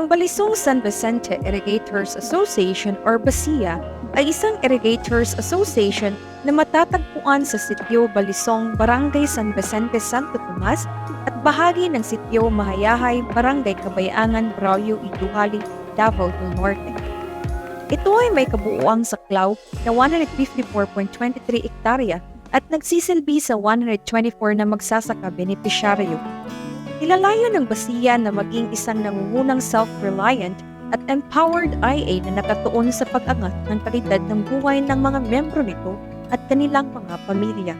Ang Balisong San Vicente Irrigators Association or BASIA ay isang irrigators association na matatagpuan sa sitio Balisong, Barangay San Vicente, Santo Tomas at bahagi ng sitio Mahayahay, Barangay Kabayangan, Braulio, Iduhali, Davao del Norte. Ito ay may kabuuang saklaw na 154.23 hektarya at nagsisilbi sa 124 na magsasaka benepisyaryo. Nilalayo ng BASIA na maging isang nangungunang self-reliant at empowered IA na nakatuon sa pag-angat ng kalidad ng buhay ng mga membro nito at kanilang mga pamilya.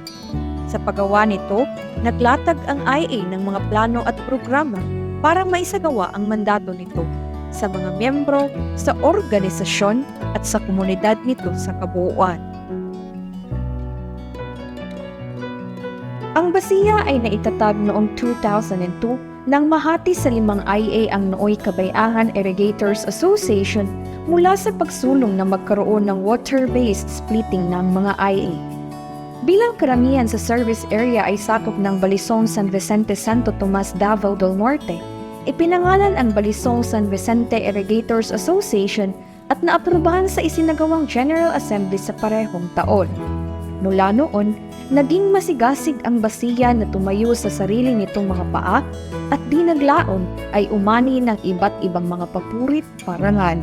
Sa paggawa nito, naglatag ang IA ng mga plano at programa para maisagawa ang mandato nito sa mga membro, sa organisasyon at sa komunidad nito sa kabuuan. Ang BASIA ay naitatag noong 2002 nang mahati sa 5 IA ang Nooy Kabayangan Irrigators Association mula sa pagsulong na magkaroon ng water-based splitting ng mga IA. Bilang karamihan sa service area ay sakop ng Balisong San Vicente Santo Tomas Davao del Norte, ipinangalan ang Balisong San Vicente Irrigators Association at naaprubahan sa isinagawang General Assembly sa parehong taon. Mula noon, naging masigasig ang BASIA na tumayo sa sarili nitong mga paa at di naglaon ay umani ng iba't ibang mga papurit parangal.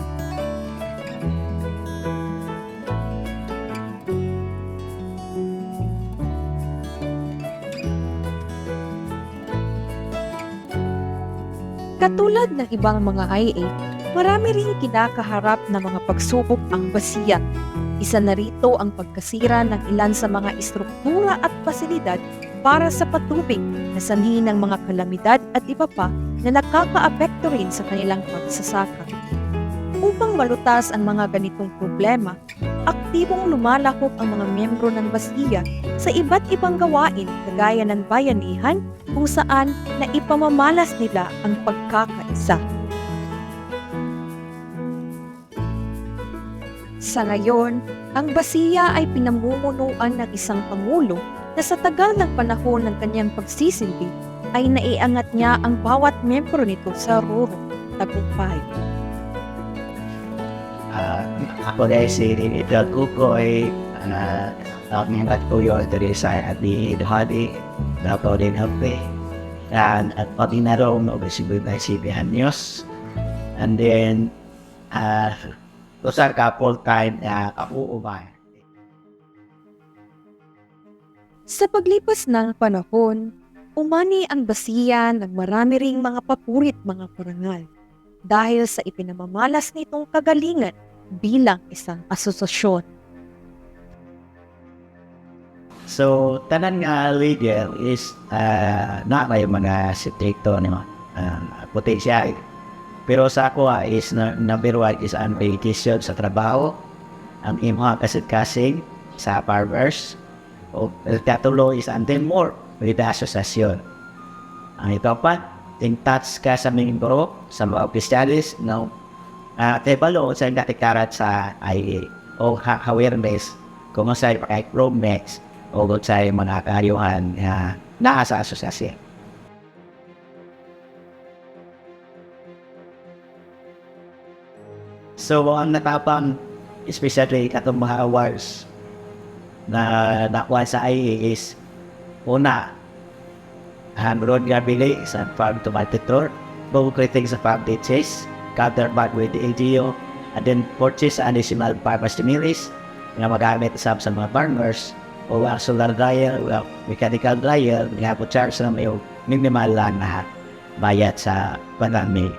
Katulad ng ibang mga IA, marami ring kinakaharap na mga pagsubok ang BASIA. Isa na rito ang pagkasira ng ilan sa mga istruktura at pasilidad para sa patubig na sanhi ng mga kalamidad at iba pa na nakakaapekto rin sa kanilang pagsasaka. Upang malutas ang mga ganitong problema, aktibong lumalahok ang mga miyembro ng BASIA sa iba't ibang gawain kagaya ng bayanihan kung saan na ipamamalas nila ang pagkakaisa. Sa ngayon, ang BASIA ay pinamumunuan ng isang pangulo na sa tagal ng panahon ng kanyang pagsisilbi ay naiangat niya ang bawat miyembro nito sa rurong tagumpay. Ako dahil si Idol Kukoy, mingat ko yun dari sa Iduhali, Davao del Norte, at pati na rin obisibig na si Bihanos. And then, kusar ka full-time na kauubay. Sa paglipas ng panahon, umani ang BASIA ng marami ring mga papurit mga parangal dahil sa ipinamamalas nitong kagalingan bilang isang asosasyon. So, tanan nga leader is na may mga sitrikto ni potensyal. Pero sa ako is number 1 is ang dedication sa trabaho, ang imong kasit-kasing sa farmers, o katulo is until more with the asosasyon. Ang ito pa, in touch ka sa membro, sa mga opisyalis, no, tebalo sa natikarat sa IA, o awareness kung sa improvements, o sa mga kaayuhan na sa asosasyon. So, ang natapang, especially katong mga awards na nakuha sa IA is, una, broad gabili sa farm to market tour, both critics sa farm ditches, counterpart with the AGO, and then purchase additional farmer stimulus na magamit sa mga farmers, o ang solar dryer, mechanical dryer, nga po charge na may minimal lang na bayad sa panami.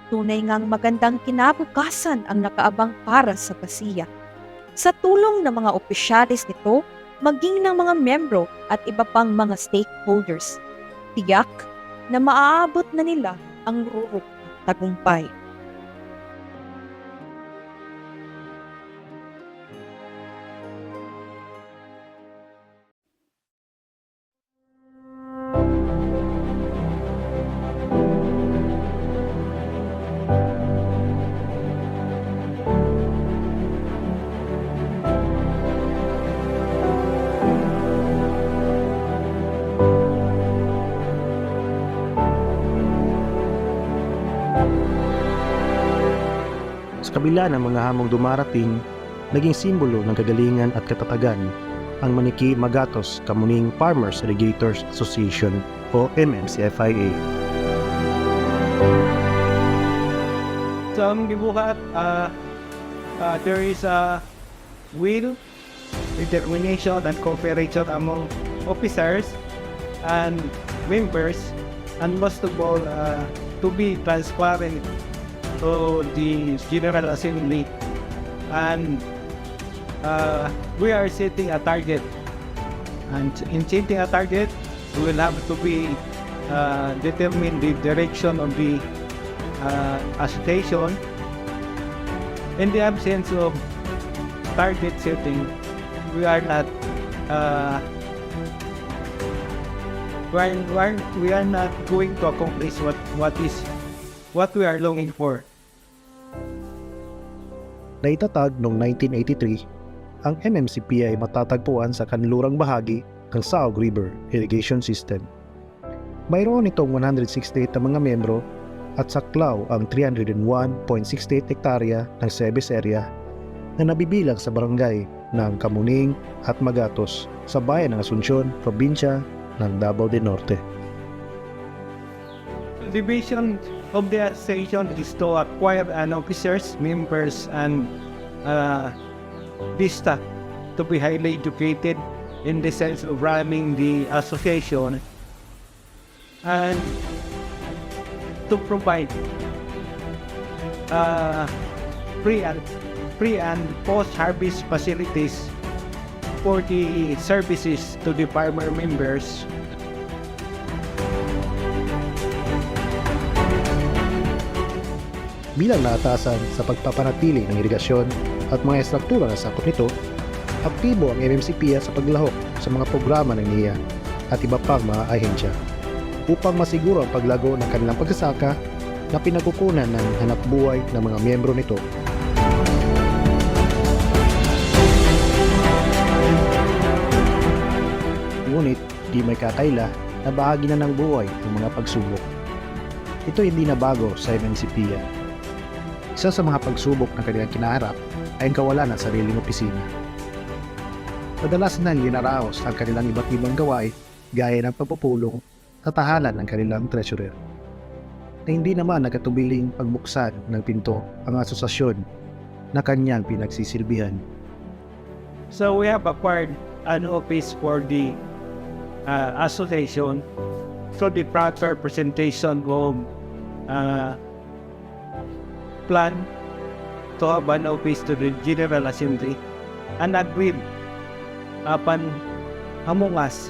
Tunay ngang magandang kinabukasan ang nakaabang para sa BASIA. Sa tulong ng mga opisyalis nito, maging ng mga membro at iba pang mga stakeholders, tiyak na maaabot na nila ang rurok tagumpay. kabila ng mga hamong dumarating, naging simbolo ng kagalingan at katatagan ang Maniki Magatos Kamuning Farmers Irrigators Association o MMCFIA. So ang gibuhat, there is a will, determination, and cooperation among officers and members, and most of all, to be transparent to the General Assembly. And we are setting a target, and in setting a target, we will have to be determine the direction of the association. In the absence of target setting, we are not we are not going to accomplish what we are longing for. Naitatag noong 1983, ang MMCPA ay matatagpuan sa kanlurang bahagi ng Saog River Irrigation System. Mayroon itong 168 na mga membro at saklaw ang 301.68 hektarya ng service area na nabibilang sa barangay ng Kamuning at Magatos sa bayan ng Asuncion, probinsya ng Davao del Norte. The vision of the association is to acquire officers, members, and this staff to be highly educated in the sense of running the association, and to provide pre and post-harvest facilities for the services to the farmer members. Bilang naatasan sa pagpapanatili ng irigasyon at mga estruktura na sakop nito, aktibo ang MMCPA sa paglahok sa mga programa ng NIA at iba pang mga ahensya upang masiguro ang paglago ng kanilang pagsasaka na pinagkukunan ng hanapbuhay ng mga miyembro nito. Ngunit di may kakaila na bahagi na ng buhay ang mga pagsubok. Ito hindi na bago sa MMCPA. Isa sa mga pagsubok na kanilang kinaharap ay ang kawalan ng sariling opisina. Madalas na linaraos ang kanilang iba't ibang gawain gaya ng pagpupulong sa tahanan ng kanilang treasurer. Na hindi naman nagkatubiling pagbuksan ng pinto ang asosasyon na kanyang pinagsisilbihan. So we have acquired an office for the association through the proper presentation of plan to have an office to the General Assembly, and agreed upon among us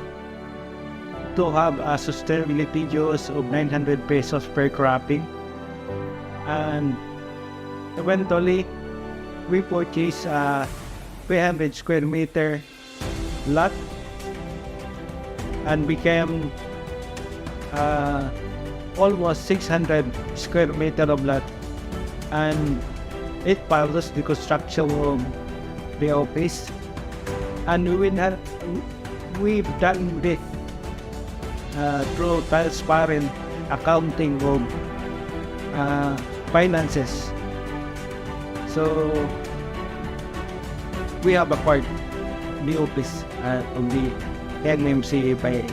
to have a sustainability use of 900 pesos per cropping, and eventually we purchased a 300 square meter lot and became almost 600 square meter of lot, and it follows the construction of the office, and we've done it through transparent accounting of finances. So we have acquired the office of the MMCFIA.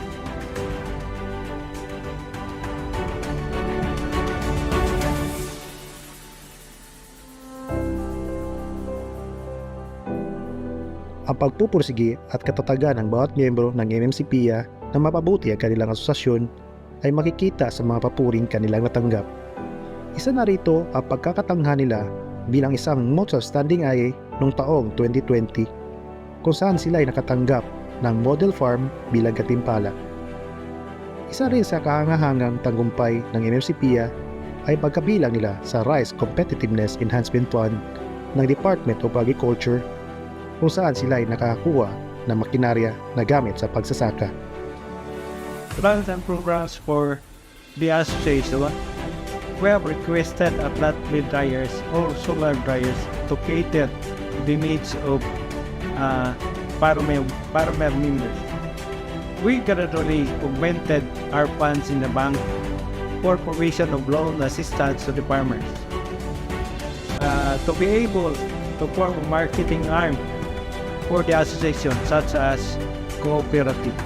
Ang pagpupursige at katatagan ng bawat miyembro ng MMCPA na mapabuti ang kanilang asosasyon ay makikita sa mga papuring kanilang natanggap. Isa na rito ang pagkakatangha nila bilang isang Most Outstanding IA noong taong 2020 kung saan sila ay nakatanggap ng Model Farm bilang katimpala. Isa rin sa kahangahangang tagumpay ng MMCPA ay pagkabilang nila sa Rice Competitiveness Enhancement Fund ng Department of Agriculture kung saan sila ay nakakakuha ng makinarya na gamit sa pagsasaka. Plans and programs for the association, we have requested a flat bed dryers or solar dryers to cater the needs of farmer members. We gradually augmented our funds in the bank for provision of loan assistance to the farmers. to be able to form a marketing arm for the association such as cooperative.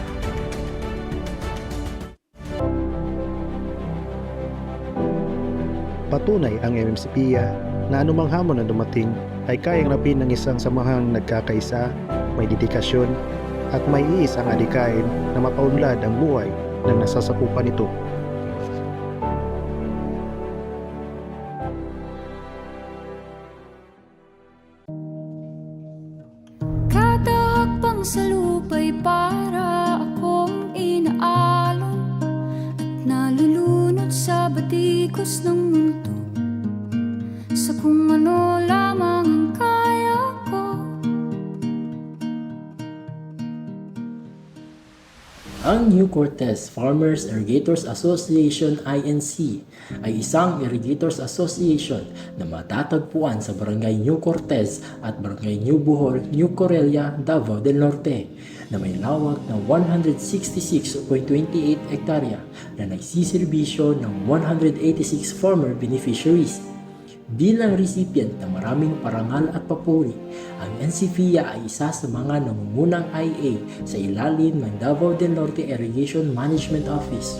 Patunay ang MMCPIA na anumang hamon na dumating ay kayang rapin ng isang samahang nagkakaisa, may dedikasyon, at may iisang adikain na mapaunlad ang buhay ng nasasakupan nito. Kada hakbang sa lupa'y para akong inaalon at nalulunod sa batikos ng mundo, sa kung ano lamang ang kaya ko. Ang New Cortez Farmers Irrigators Association INC ay isang irrigators association na matatagpuan sa Barangay New Cortez at Barangay New Bohol, New Corellia, Davao del Norte na may lawak na 166.28 hektarya na nagsiservisyo ng 186 farmer beneficiaries. Bilang recipient ng maraming parangal at papuri, ang NCFIA ay isa sa mga nangungunang IA sa ilalim ng Davao del Norte Irrigation Management Office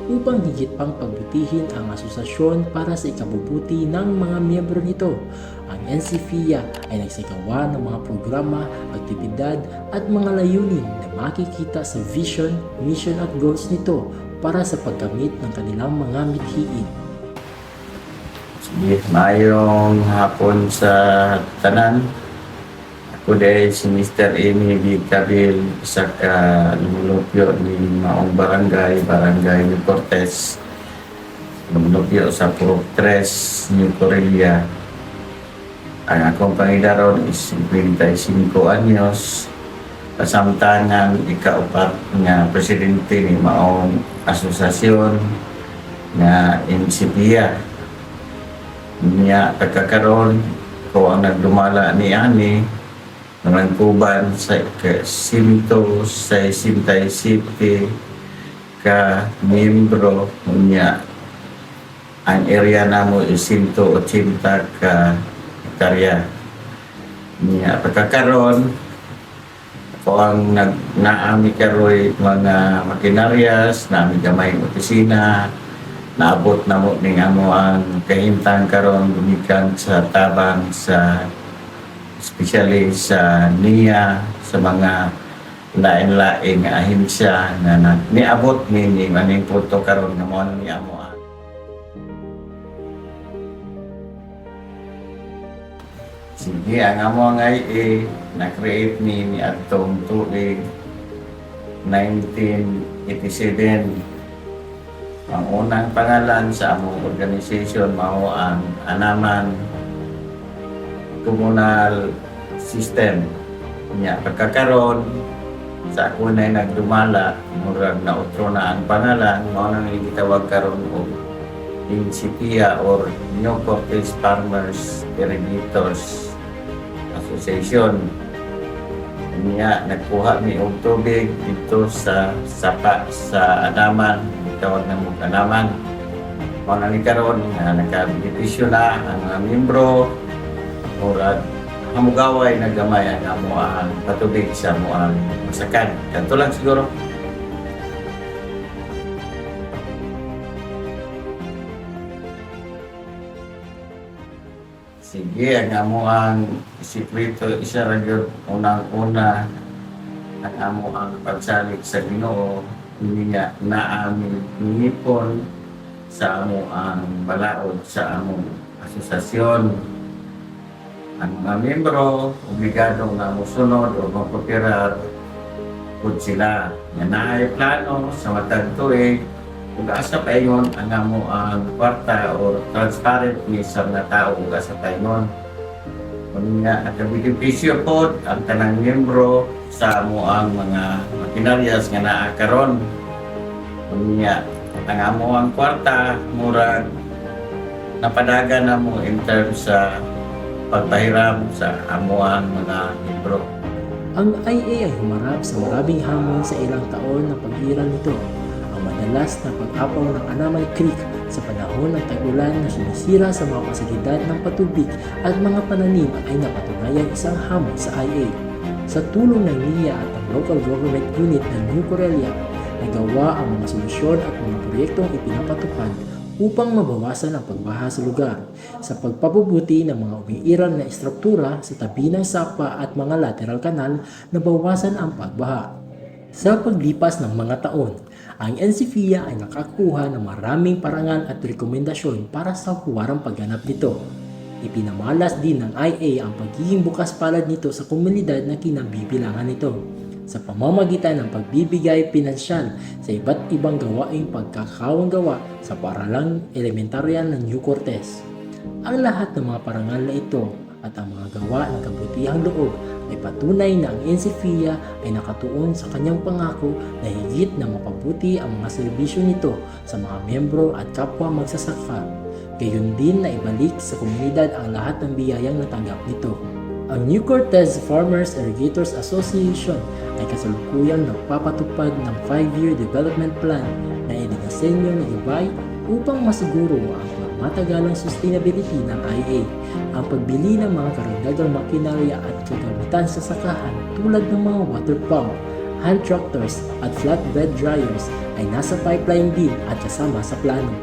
upang higit pang pagbutihin ang asosasyon para sa ikabubuti ng mga miyembro nito. Ang NCFIA ay nagsagawa ng mga programa, aktibidad at mga layunin na makikita sa vision, mission at goals nito para sa pagkamit ng kanilang mga mithiin. Sige, mayong hapon sa tanan. Ako dahil si Mr. Amy Bigkabil, isa ka lumulupyo ni Maong Barangay New Cortez. Lumulupyo sa Pro 3, New Corellia. Ang akong pangidaron is 55 anyos. Kasamtangan ikaupat nga presidente ni Maong Asosasyon nga NCPIA. Niya pagkakaroon ko ang nagdumala ni Ani nangkuban sa Sinto sa Sintay City ka miyembro niya ang area namo is 180 ka hektarya niya pagkakaroon ko ang naami karoy mga makinaryas naami gamay opisina. Naabot na mo ning amo ang kahimtang karon gumikan sa tabang sa especially sa NIA sa mga lain-laing nga ahensya na niabot ni maning punto karon nga mo ni amo ang sige ang amo ang IA na-create ni adtong tuig 1987. Ang unang pangalan sa among organization mao ang Anaman Communal System. Nya pagkakaroon sa ako na nagdumala, murag na utro na ang pangalan, mao nang gitawag karon og NCPIA or New Cortez Farmers Irrigators Association. Niya nagkuha ni og tubig dito sa sapa sa Anaman, tawag na mo Anaman. Mao na ni karon nga nakabenepisyo na ang mga miyembro murag hamugaway na gamay ang amo ang patubig sa mo ang masakan. Kanto lang siguro. Sige, ang amo ang sikreto isa ra gyud unang-una ang amo ang pagsalig sa Ginoo niya na aming nipon sa amo ang balaod sa among asosasyon. Ang mga miyembro obligado nga mosunod o magpapirar pud sila nga naay plano sa matag tuig ug asa paingon ang amo ang kwarta o transparent ni sa mga tao ug asa paingon. Kunya nakabenepisyo pod ang tanang miyembro sa amo ang mga makinaryas nga naa karon. Kunya ang amo ang kwarta murag napadagan na mo in terms sa pagpahiram sa amo ang mga miyembro. Ang IA ay humarap sa maraming hamon sa ilang taon na paghirang nito. Ang madalas na pag-apaw ng Anamay Creek Sa panahon ng tag-ulan na sumisira sa mga pasilidad ng patubig at mga pananim ay napatunayang isang hamon sa IA. Sa tulong ng NIA at ng local government unit ng New Corelia, nagawa ang mga solusyon at mga proyektong ipinapatupad upang mabawasan ang pagbaha sa lugar sa pagpapabuti ng mga umiiral na estruktura sa tabi ng sapa at mga lateral kanal na bawasan ang pagbaha. Sa paglipas ng mga taon, ang NCFIA ay nakakuha ng maraming parangal at rekomendasyon para sa huwarang pagganap nito. Ipinamalas din ng IA ang pagiging bukas palad nito sa komunidad na kinabibilangan nito sa pamamagitan ng pagbibigay pinansyal sa iba't ibang gawaing pagkakawang gawa sa paaralang elementaryan ng New Cortez. Ang lahat ng mga parangal na ito at ang mga gawa ng kabutihang loob ay patunay na ang NCFIA ay nakatuon sa kanyang pangako na higit na mapabuti ang mga serbisyo nito sa mga miyembro at kapwa magsasaka. Gayon din na ibalik sa komunidad ang lahat ng biyayang natanggap nito. Ang New Cortez Farmers Irrigators Association ay kasalukuyang nagpapatupad ng 5-year development plan na idinisenyo ni Dubai upang masiguro ang matagalang sustainability ng IA. Ang pagbili ng mga karagdagang makinarya at kagamitan sa sakahan tulad ng mga water pump, hand tractors at flatbed dryers ay nasa pipeline din at kasama sa plano.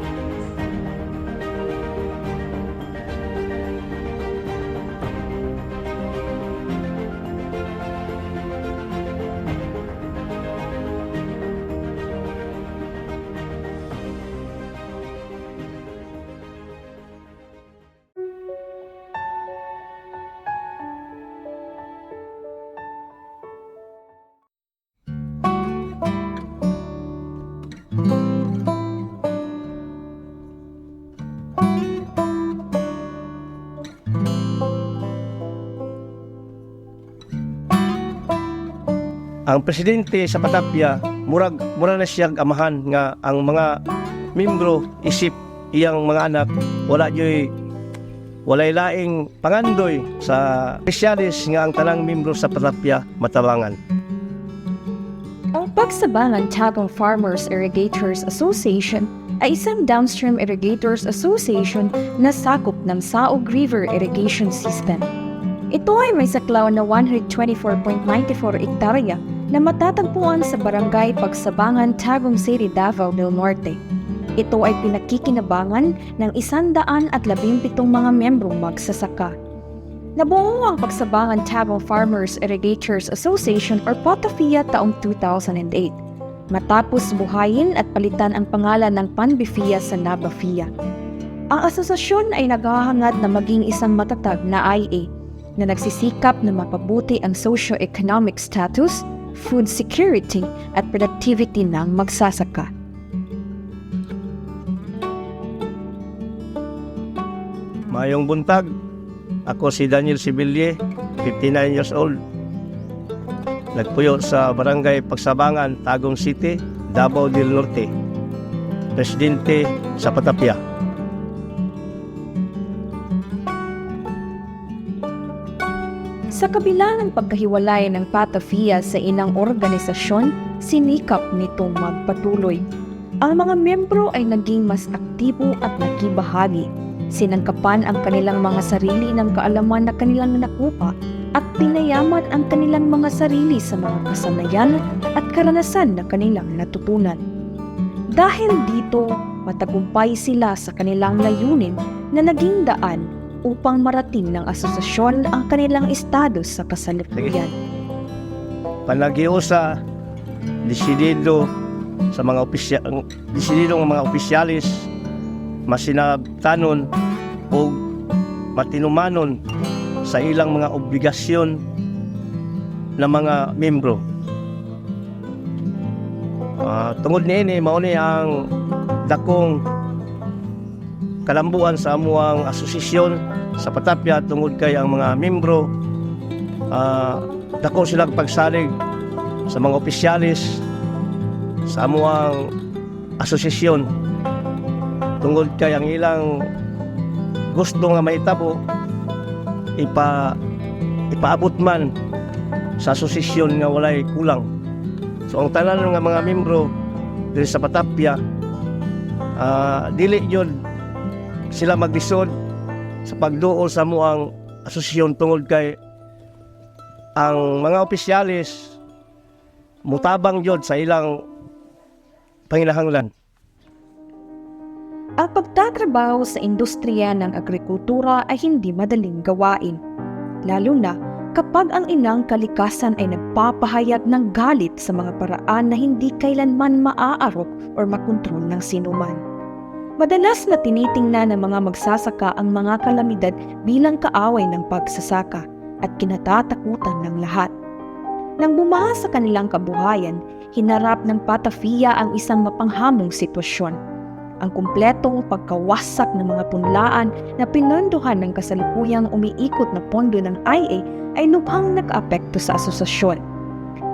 Ang presidente sa Patapia mura na siyang amahan nga ang mga membro isip iyang mga anak walay laing pangandoy sa spesyalis nga ang tanang membro sa Patapia matabangan. Ang Pagsabangan Tabang Farmers Irrigators Association ay isang downstream irrigators association na sakop ng Saog River Irrigation System. Ito ay may saklaw na 124.94 ektarya na matatagpuan sa Barangay Pagsabangan, Tagum City, Davao del Norte. Ito ay pinakikinabangan ng 117 mga membrong magsasaka. Nabuo ang Pagsabangan Tagum Farmers Irrigators Association or POTAFIA taong 2008, matapos buhayin at palitan ang pangalan ng PANBIFIA sa NABAFIA. Ang asosasyon ay naghahangad na maging isang matatag na IA na nagsisikap na mapabuti ang socio-economic status, food security at productivity ng magsasaka. Mayong buntag, ako si Daniel Sibilye, 59 years old. Nagpuyo sa Barangay Pagsabangan, Tagum City, Davao del Norte. Presidente sa Patapia. Sa kabila ng pagkahiwalay ng PATAFIA sa inang organisasyon, sinikap nitong magpatuloy. Ang mga miyembro ay naging mas aktibo at nakibahagi. Sinangkapan ang kanilang mga sarili ng kaalaman na kanilang nakuha at pinayaman ang kanilang mga sarili sa mga kasanayan at karanasan na kanilang natutunan. Dahil dito, matagumpay sila sa kanilang layunin na naging daan upang marating ng asosasyon ang kanilang estado sa kasalukuyan. Panagiusa, desidido sa mga opisyalis, masinabtanon o matinumanon sa ilang mga obligasyon ng mga membro. Tungod niini, mauni ang dakong kalambuan sa amuang asosasyon sa Patapia tungod kay ang mga membro dako silang pagsalig sa mga opisyalis sa amuang asosasyon tungod kay ang ilang gusto nga mahitabo ipaabot man sa asosasyon nga walay kulang. So ang tanan nga mga membro diri sa Patapia dili yun sila maglisod sa pagduol sa muang asosasyon tungod kay ang mga opisyalis mutabang yun sa ilang panginahanglan. Ang pagtatrabaho sa industriya ng agrikultura ay hindi madaling gawain, lalo na kapag ang inang kalikasan ay nagpapahayag ng galit sa mga paraan na hindi kailanman maaarok o makontrol ng sinuman. Madalas na tinitingnan ng mga magsasaka ang mga kalamidad bilang kaaway ng pagsasaka at kinatatakutan ng lahat. Nang bumaha sa kanilang kabuhayan, hinarap ng Patafiya ang isang mapanghamong sitwasyon. Ang kumpletong pagkawasak ng mga punlaan na pinondohan ng kasalukuyang umiikot na pondo ng IA ay lubhang nag-apekto sa asosasyon.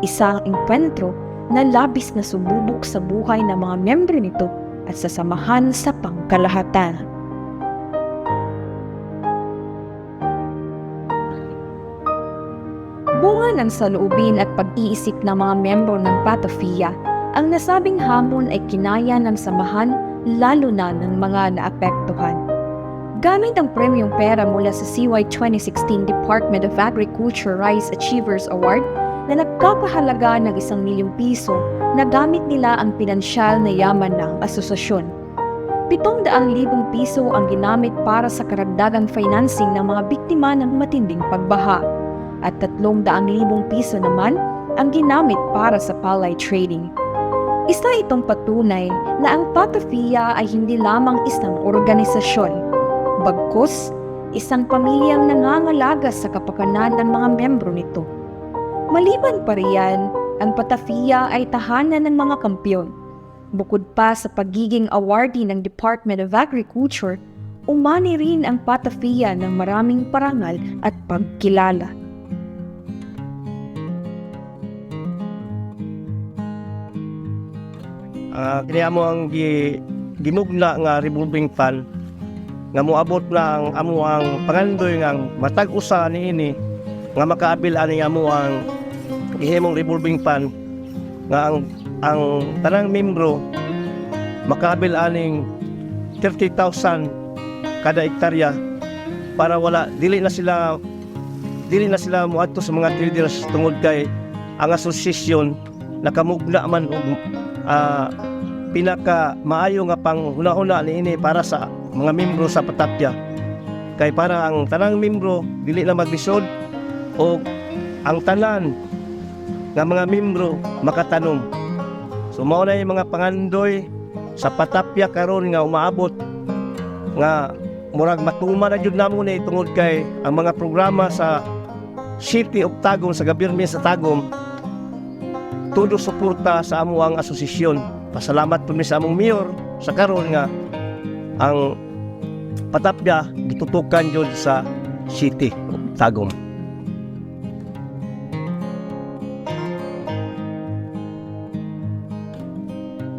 Isang enkwentro na labis na sumubok sa buhay ng mga miyembro nito at sa samahan sa pangkalahatan. Bunga ng saloobin at pag-iisip ng mga miyembro ng Patafiya, ang nasabing hamon ay kinaya ng samahan lalo na ng mga naapektuhan. Gamit ang premyong pera mula sa CY 2016 Department of Agriculture Rice Achievers Award na nagkakahalaga ng 1 milyong piso, nagamit nila ang pinansyal na yaman ng asosasyon. 700,000 piso ang ginamit para sa karagdagang financing ng mga biktima ng matinding pagbaha at 300,000 piso naman ang ginamit para sa palay trading. Isa itong patunay na ang Patafiya ay hindi lamang isang organisasyon, bagkus isang pamilyang nangangalaga sa kapakanan ng mga miyembro nito. Maliban pa riyan, ang Patafiya ay tahanan ng mga kampyon. Bukod pa sa pagiging awardee ng Department of Agriculture, umani rin ang Patafiya ng maraming parangal at pagkilala. Kaya mo ang gimugna nga revolving fund nga moabot na ang amuang pangandoy nga matag usa niini nga makaabil ani amo ang gihimong revolving fund nga ang tanang membro makaabil aning 30,000 kada hektarya para dili na sila moadto sa mga traders tungod kay ang asosasyon nakamugna man og pinaka maayo nga panghuna-huna niini para sa mga membro sa Patapia. Kay para ang tanang membro dili na maglisod o ang tanan nga mga membro makatanom. So mao na yung mga pangandoy sa Patapia karon nga umaabot nga murag matuma na jud namo ni tungod kay ang mga programa sa City of Tagum sa gobyerno sa Tagum todo suporta sa amo ang asosasyon. Pasalamat po mi sa among mayor sa karon nga ang Patapia gitutukan jud sa City of Tagum.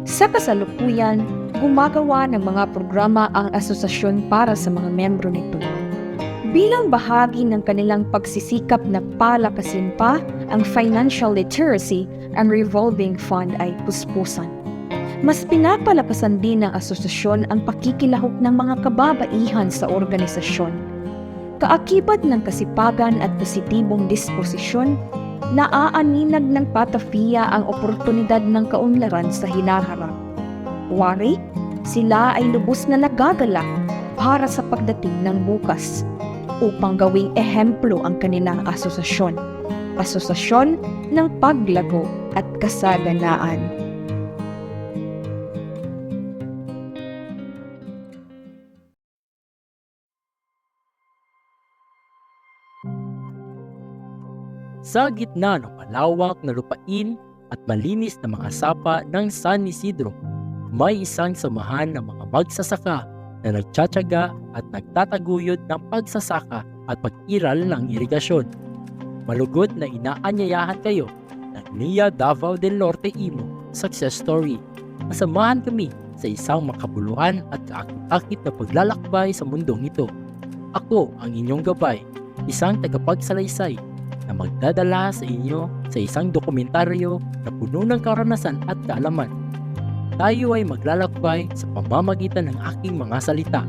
Sa kasalukuyan, gumagawa ng mga programa ang asosasyon para sa mga membro nito. Bilang bahagi ng kanilang pagsisikap na palakasin pa ang financial literacy, ang revolving fund ay puspusan. Mas pinapalakasan din ng asosasyon ang pakikilahok ng mga kababaihan sa organisasyon. Kaakibat ng kasipagan at positibong disposisyon, naaaninag ng Patafiya ang oportunidad ng kaunlaran sa hinaharap. Wari, sila ay lubos na nagagalak para sa pagdating ng bukas upang gawing ehemplo ang kanilang asosasyon. Asosasyon ng paglago at kasaganaan. Sa gitna ng malawak na lupain at malinis na mga sapa ng San Isidro, may isang samahan ng mga magsasaka na nagtsatsaga at nagtataguyod ng pagsasaka at pag-iral ng irigasyon. Malugod na inaanyayahan kayo ng NIA Davao del Norte Imo Success Story. Masamahan kami sa isang makabuluhan at kaakit-akit na paglalakbay sa mundong ito. Ako ang inyong gabay, isang tagapagsalaysay na magdadala sa inyo sa isang dokumentaryo na puno ng karanasan at kaalaman. tayo ay maglalakbay sa pamamagitan ng aking mga salita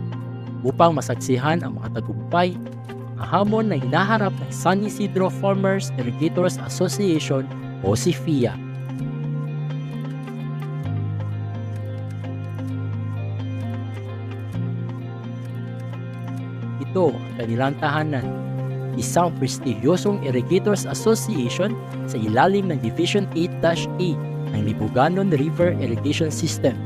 upang masaksihan ang mga tagumpay, ang hamon na hinaharap ng San Isidro Farmers Irrigators Association o SIFIA. Ito ang kanilang tahanan, isang prestigyosong Irrigators Association sa ilalim ng Division 8-A ng Libuganon River Irrigation System.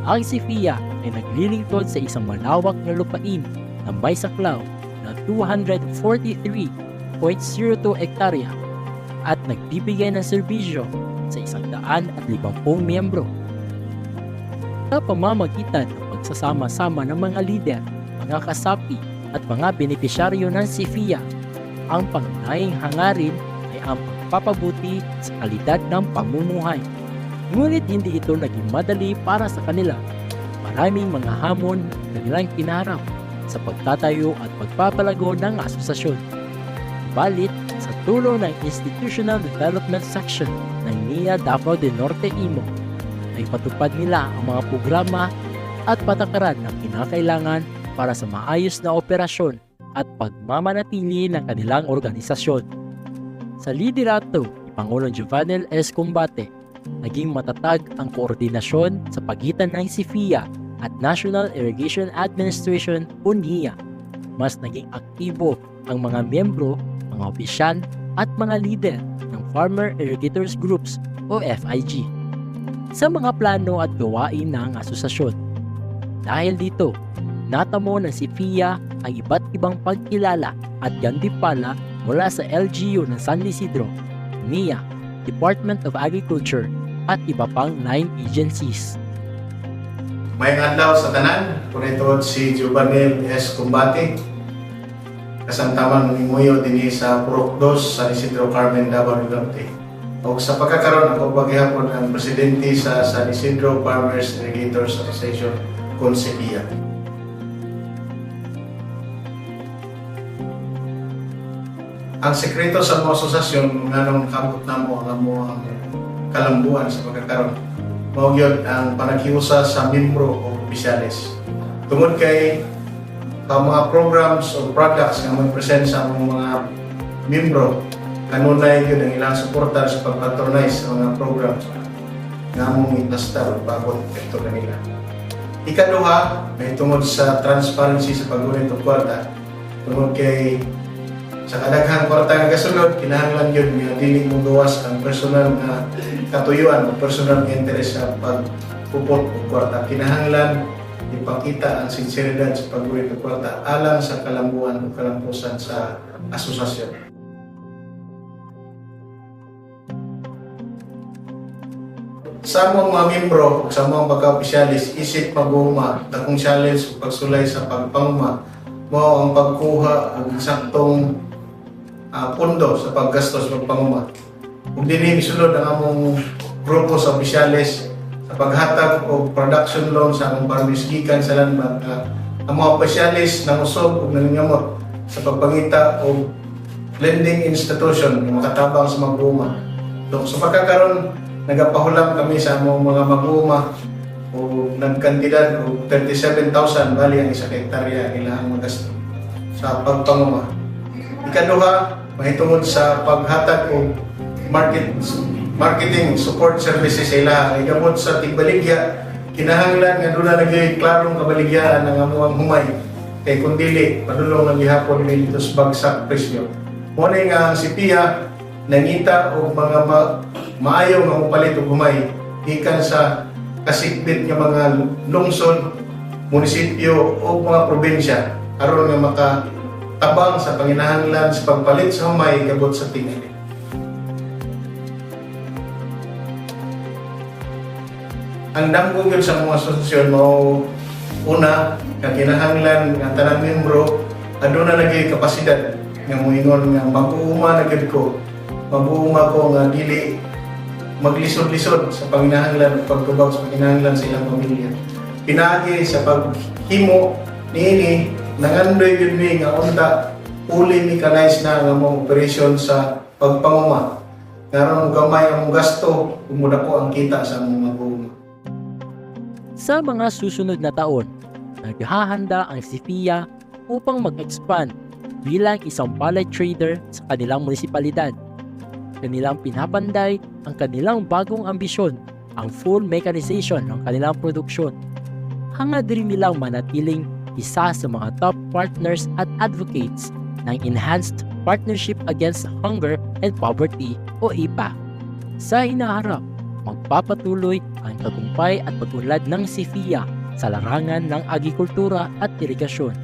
Ang SIFIA ay naglilingkod sa isang malawak na lupain na may saklaw na 243.02 hektarya at nagbibigay ng serbisyo sa 150 miyembro. Sa pamamagitan ng pagsasama-sama ng mga lider, mga kasapi at mga benepisyaryo ng SIFIA, ang pangunahing hangarin ay ang pagpapabuti sa kalidad ng pamumuhay. Ngunit hindi ito naging madali para sa kanila. Maraming mga hamon na nilang kinaharap sa pagtatayo at pagpapalago ng asosasyon. Balit, sa tulong ng Institutional Development Section ng NIA Davao del Norte IMO, ay patupad nila ang mga programa at patakaran na kinakailangan para sa maayos na operasyon at pagmamanatili ng kanilang organisasyon. Sa liderato ni Pangulong Jovenel S. Combate, naging matatag ang koordinasyon sa pagitan ng SIFIA at National Irrigation Administration o NIA. Mas naging aktibo ang mga miyembro, mga opisyal at mga lider ng Farmer Irrigators Groups o FIG sa mga plano at gawain ng asosasyon. Dahil dito, natamo ng SIFIA ang iba't ibang pagkilala at gantimpala mula sa LGU ng San Isidro, NIA, Department of Agriculture at iba pang 9 agencies. May adlaw sa tanan, kunito si Jovenel S. Combate, kasamtaman ng imuyo dinhi sa Purok 2 San Isidro Carmen, Davao del Norte. O sa pagkakaroon ako paghihapon ang presidente sa San Isidro Farmers Irrigators Association, SIFIA. Ang sekreto sa mga asosasyon nga nung kamot na mo ang kalambuan sa pagkakaroon, mao gyud ang panaghiusa sa membro o opisyalis. Tungod kay mga programs o products nga mag-present sa mga membro, kanunay yun ang ilang suportar sa pag-patronize sa mga programs nga mong itastar o pagod ito kanila. Ikaduha, may tungod sa transparency sa pag-unit o kwarta. Tungod kay sa kadaghang kwarta nga kasunod, kinahanglan yun nga dili mong gawas ang personal na katuyuan o personal interest sa pagpupot o kwarta. Kinahanglan ipakita ang sinseridad sa pag-unit o kwarta alang sa kalambuan o kalampusan sa asosasyon. Sa mga miyembro, sa mga pagka-opisyalis, isip mag-uuma, takong challenge o pagsulay sa pagpanguma, mo ang pagkuha ng saktong pondo sa paggastos ng panguma. Kung dili misulod ang among grupo sa opisyalis sa paghatag o production loan sa among farmers gikan sa landbank, ang mga opisyalis nangusog o nangingamot sa pagpangita o lending institution ng makatabang sa mag-uuma. So pagkakaroon, nagapahulam kami sa among mga mag-uuma o nagkantidad o 37,000 bali ang isa hektarya ilang magasto sa pagpanguma. Ikaduha, mahitungod sa paghatag o marketing support services sa ila ay gamot sa tigbaligya. Kinahanglan nga doon na naging klarong kabaligyan ng amuang humay kay kung dili padulong ng gihapon dito sa bagsak presyo. Muna nga ang SIFIA nangita o mga maayaw nga mupalit og humay gikan sa kasikbit nga mga lungsod, munisipyo o mga probinsya aron nga makatabang sa panginahanglan sa pagpalit sa humay gabot sa tingali. Ang damgo gyud sa mga asosasyon mao una nga kinahanglan nga tanang miyembro aduna lagi kapasidad nga moingon nga mag-uuma na gyud ko, mag-uuma ko nga dili maglisod-lisod sa panginahanglan at pagtubaw sa panginahanglan sa ilang pamilya. Pinagi sa paghimo niini nangandoy gyud mi nga unta fully mechanized na nga mga operasyon sa pagpanguma. Karon gamay ang gasto, kumuda po ang kita sa mga mag-uuma. Sa mga susunod na taon, naghahanda ang SIFIA upang mag-expand bilang isang pallet trader sa kanilang munisipalidad. Kanilang pinapanday ang kanilang bagong ambisyon, ang full mechanization ng kanilang produksyon. Hangad rin nilang manatiling isa sa mga top partners at advocates ng Enhanced Partnership Against Hunger and Poverty o IPA. Sa hinaharap, magpapatuloy ang tagumpay at pag-unlad ng SIFIA sa larangan ng agrikultura at irigasyon.